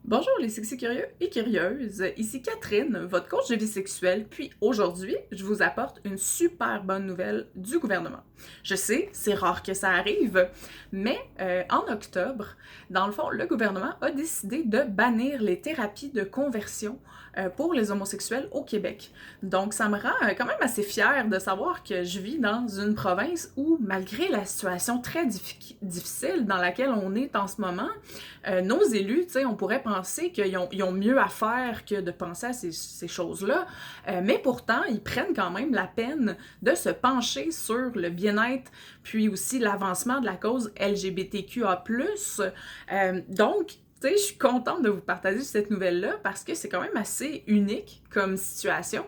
Bonjour les sexy curieux et curieuses, ici Catherine, votre coach de vie sexuelle, puis aujourd'hui, je vous apporte une super bonne nouvelle du gouvernement. Je sais, c'est rare que ça arrive, mais en octobre, dans le fond, le gouvernement a décidé de bannir les thérapies de conversion pour les homosexuels au Québec. Donc ça me rend quand même assez fière de savoir que je vis dans une province où, malgré la situation très difficile dans laquelle on est en ce moment, nos élus, tu sais, on pourrait penser qu'ils ont mieux à faire que de penser à ces choses-là, mais pourtant, ils prennent quand même la peine de se pencher sur le bien-être, puis aussi l'avancement de la cause LGBTQA+. Donc, tu sais, je suis contente de vous partager cette nouvelle-là parce que c'est quand même assez unique comme situation.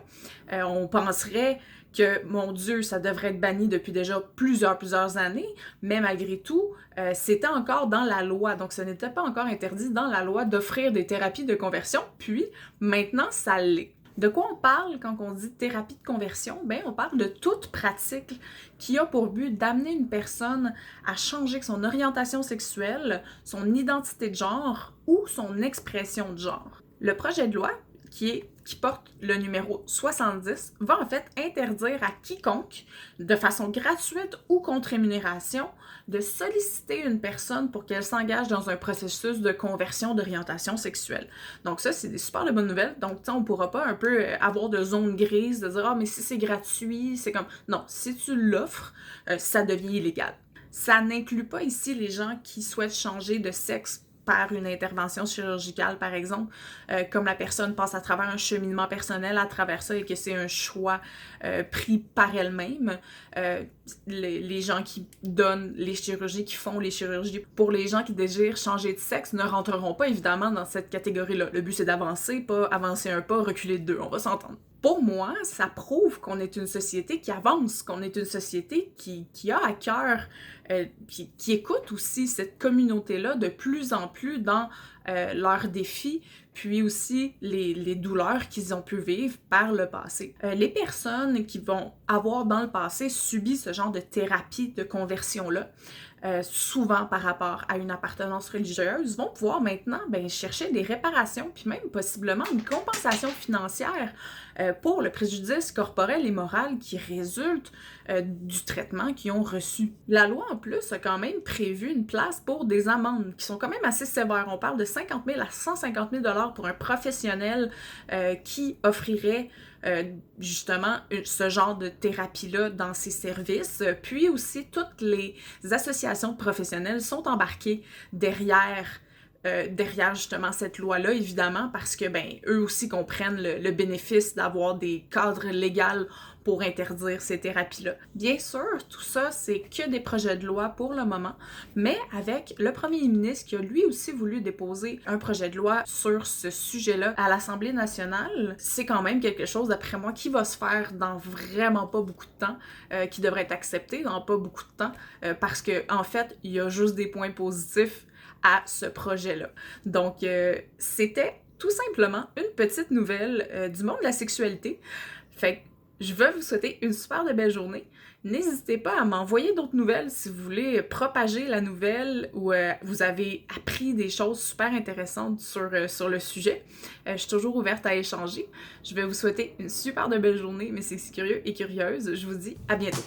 On penserait que, mon Dieu, ça devrait être banni depuis déjà plusieurs années, mais malgré tout, c'était encore dans la loi, donc ce n'était pas encore interdit dans la loi d'offrir des thérapies de conversion, puis maintenant, ça l'est. De quoi on parle quand on dit thérapie de conversion? Ben, on parle de toute pratique qui a pour but d'amener une personne à changer son orientation sexuelle, son identité de genre ou son expression de genre. Le projet de loi qui porte le numéro 70, va en fait interdire à quiconque, de façon gratuite ou contre rémunération, de solliciter une personne pour qu'elle s'engage dans un processus de conversion d'orientation sexuelle. Donc ça, c'est des super de bonnes nouvelles. Donc, on pourra pas un peu avoir de zone grise, de dire « Ah, mais si c'est gratuit, c'est comme... » Non, si tu l'offres, ça devient illégal. Ça n'inclut pas ici les gens qui souhaitent changer de sexe par une intervention chirurgicale, par exemple, comme la personne passe à travers un cheminement personnel à travers ça et que c'est un choix pris par elle-même. Les gens qui donnent les chirurgies, qui font les chirurgies pour les gens qui désirent changer de sexe ne rentreront pas évidemment dans cette catégorie-là. Le but, c'est d'avancer, pas avancer un pas, reculer de deux, on va s'entendre. Pour moi, ça prouve qu'on est une société qui avance, qu'on est une société qui a à cœur, qui écoute aussi cette communauté-là de plus en plus dans leurs défis, puis aussi les douleurs qu'ils ont pu vivre par le passé. Les personnes qui vont avoir dans le passé subi ce genre de thérapie de conversion-là, souvent par rapport à une appartenance religieuse, vont pouvoir maintenant chercher des réparations, puis même possiblement une compensation financière pour le préjudice corporel et moral qui résulte du traitement qu'ils ont reçu. La loi, en plus, a quand même prévu une place pour des amendes qui sont quand même assez sévères. On parle de 50 000 à 150 000 $ pour un professionnel qui offrirait justement ce genre de thérapie-là dans ses services. Puis aussi, toutes les associations de professionnels sont embarquées derrière justement cette loi-là, évidemment, parce que eux aussi comprennent le bénéfice d'avoir des cadres légaux pour interdire ces thérapies-là. Bien sûr, tout ça, c'est que des projets de loi pour le moment, mais avec le premier ministre qui a lui aussi voulu déposer un projet de loi sur ce sujet-là à l'Assemblée nationale, c'est quand même quelque chose, d'après moi, qui va se faire dans vraiment pas beaucoup de temps, qui devrait être accepté dans pas beaucoup de temps, parce que en fait, il y a juste des points positifs à ce projet-là. Donc, c'était tout simplement une petite nouvelle du monde de la sexualité. Fait que je veux vous souhaiter une super de belle journée. N'hésitez pas à m'envoyer d'autres nouvelles si vous voulez propager la nouvelle ou vous avez appris des choses super intéressantes sur le sujet. Je suis toujours ouverte à échanger. Je vais vous souhaiter une super de belle journée, mais c'est si curieux et curieuse. Je vous dis à bientôt.